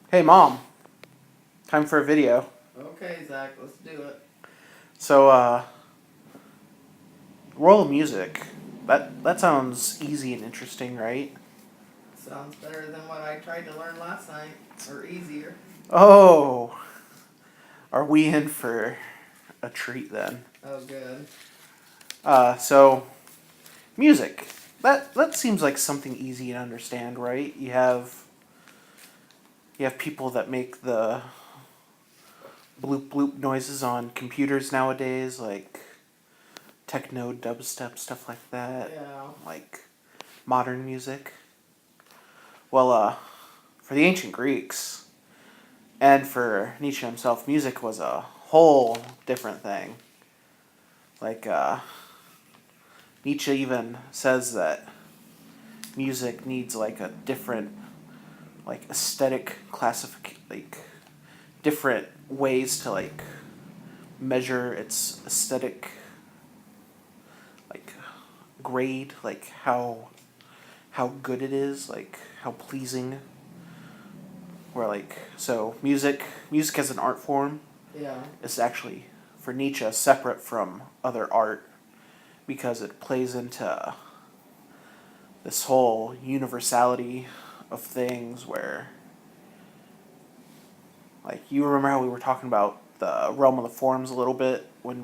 Hey mom, time for a video. Okay, Zach, let's do it. So, world music. That sounds easy and interesting, right? Sounds better than what I tried to learn last night, or easier. Oh, are we in for a treat then? Oh, good. So music. That seems like something easy to understand, right? You have people that make the bloop bloop noises on computers nowadays, like techno, dubstep, stuff like that, Yeah. like modern music. Well, for the ancient Greeks, and for Nietzsche himself, music was a whole different thing. Like, Nietzsche even says that music needs like a different, like, aesthetic classification, like, different ways to, like, measure its aesthetic, like, grade, like, how good it is, like, how pleasing. Where, like, so music as an art form Yeah. is actually, for Nietzsche, separate from other art because it plays into this whole universality of things where, like, you remember how we were talking about the realm of the forms a little bit when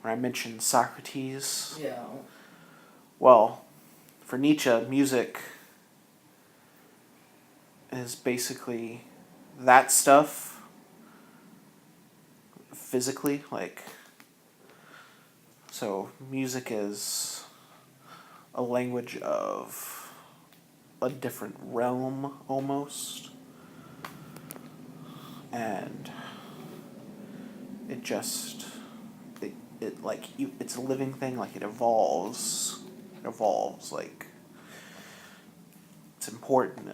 I mentioned Socrates. Yeah. Well, for Nietzsche, music is basically that stuff physically, like, so music is a language of a different realm almost, and it just it like it's a living thing, like it evolves, like it's important.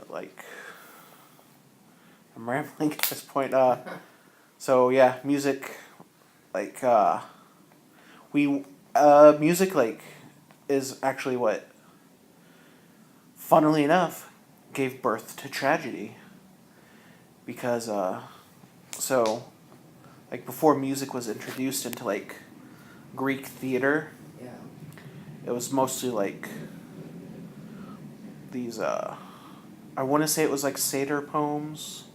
I'm rambling at this point. So yeah, music, like, we music, like, is actually what, funnily enough, gave birth to tragedy. Because so, like, before music was introduced into, like, Greek theater, Yeah. it was mostly like these I want to say it was like satyr poems,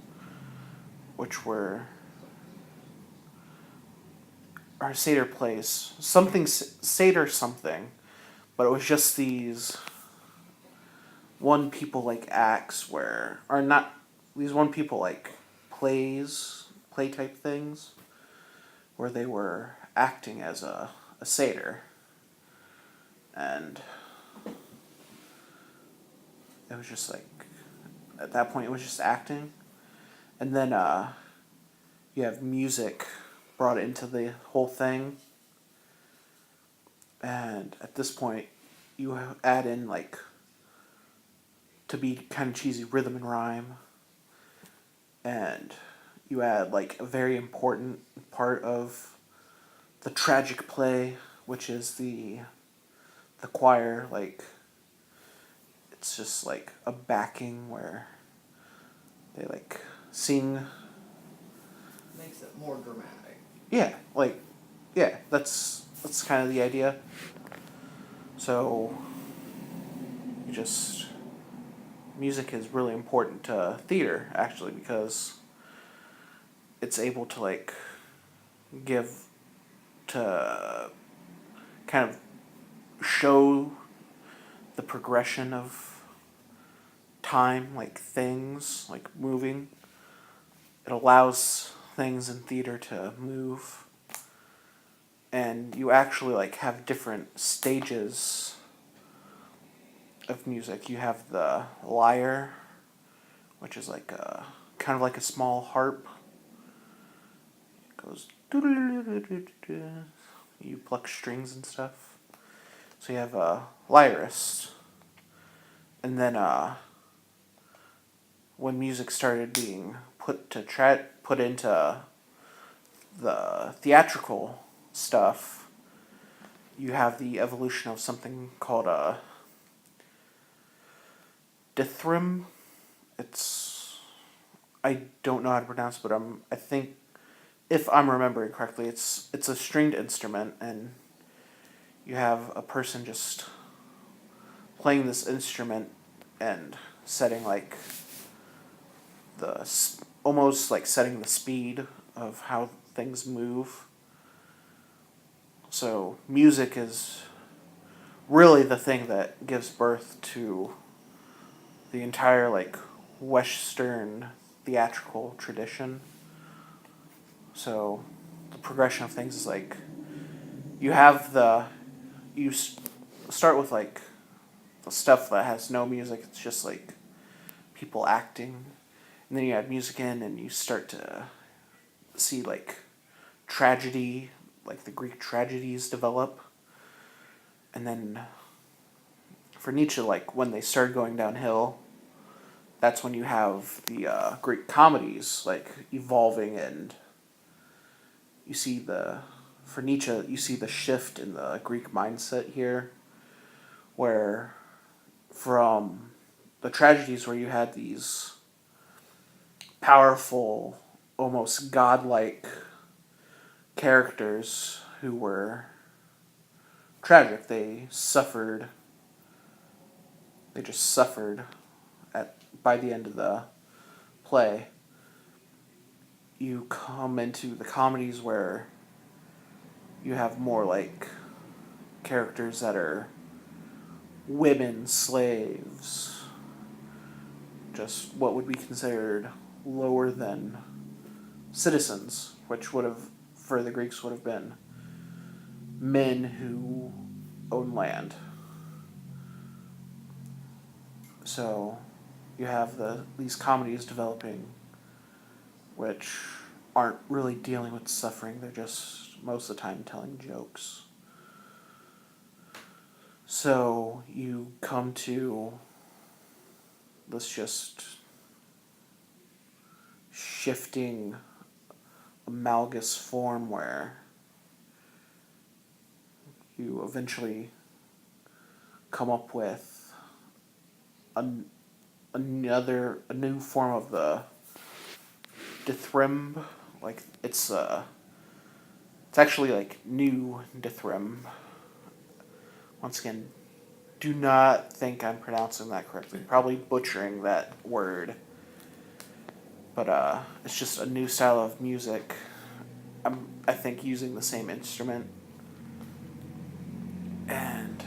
which were, or satyr plays, something satyr something, but it was just these one people, like, acts where, or not, these one people, like, play type things where they were acting as a satyr, and it was just like, at that point it was just acting. And then you have music brought into the whole thing, and at this point you add in, like, to be kind of cheesy, rhythm and rhyme, and you add, like, a very important part of the tragic play, which is the choir. Like, it's just like a backing where they, like, sing. Makes it more dramatic. Yeah, like, yeah, that's kind of the idea. So you just music is really important to theater, actually, because it's able to, like, give, to kind of show the progression of time, like things like moving. It allows things in theater to move, and you actually, like, have different stages of music. You have the lyre, which is like a kind of like a small harp. It goes, you pluck strings and stuff. So you have a lyrist, and then when music started being put into the theatrical stuff, you have the evolution of something called a dithyramb. It's I don't know how to pronounce it, but I think if I'm remembering correctly, it's a stringed instrument, and you have a person just playing this instrument and setting like almost like setting the speed of how things move. So music is really the thing that gives birth to the entire like Western theatrical tradition. So the progression of things is like you have you start with like the stuff that has no music. It's just like people acting, and then you add music in, and you start to see like tragedy, like the Greek tragedies develop, and then for Nietzsche, like when they started going downhill, that's when you have the Greek comedies like evolving, and you see the for Nietzsche you see the shift in the Greek mindset here, where from the tragedies where you had these powerful, almost godlike characters who were tragic. They just suffered at by the end of the play. You come into the comedies where you have more like characters that are women slaves, just what would be considered lower than citizens, which would have, for the Greeks, would have been men who own land. So you have these comedies developing, which aren't really dealing with suffering. They're just most of the time telling jokes. So you come to this just shifting amalgamous form where you eventually come up with a new form of the dithyramb. Like it's actually like new dithyramb. Once again, do not think I'm pronouncing that correctly. Probably butchering that word. But it's just a new style of music. I think using the same instrument. And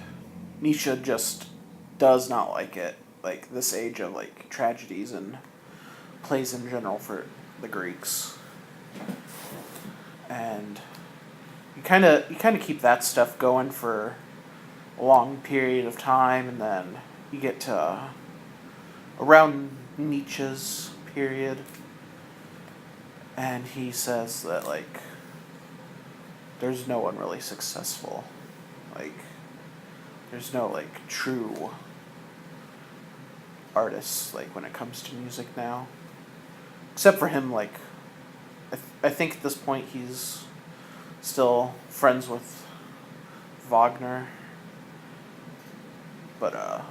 Nietzsche just does not like it. Like this age of like tragedies and plays in general for the Greeks. And you kinda keep that stuff going for a long period of time, and then you get to around Nietzsche's period, and he says that like there's no one really successful. Like there's no like true artists like when it comes to music now. Except for him, like I think at this point he's still friends with Wagner. But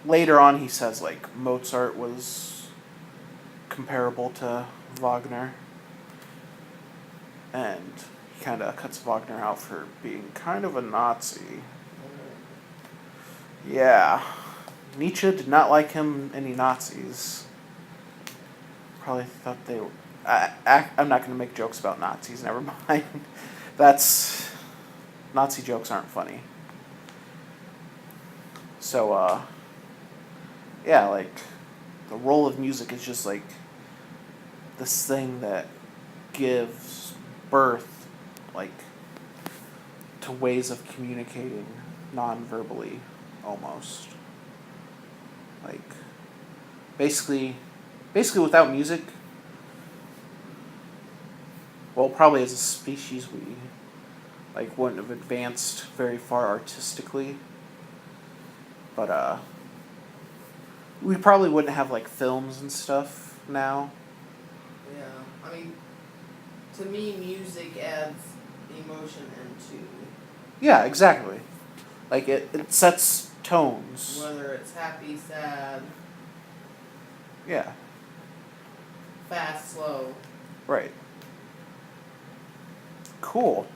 later on he says like Mozart was comparable to Wagner, and he kind of cuts Wagner out for being kind of a Nazi. Yeah. Nietzsche did not like him any Nazis. Probably thought they were. I'm not going to make jokes about Nazis, never mind. That's. Nazi jokes aren't funny. So, yeah, like, the role of music is just like this thing that gives birth, like, to ways of communicating non-verbally, almost. Like, basically without music, well, probably as a species we like wouldn't have advanced very far artistically, but we probably wouldn't have like films and stuff now. Yeah, I mean, to me, music adds emotion into Yeah, exactly. Like it sets tones. whether it's happy, sad. Yeah. fast, slow. Right. Cool.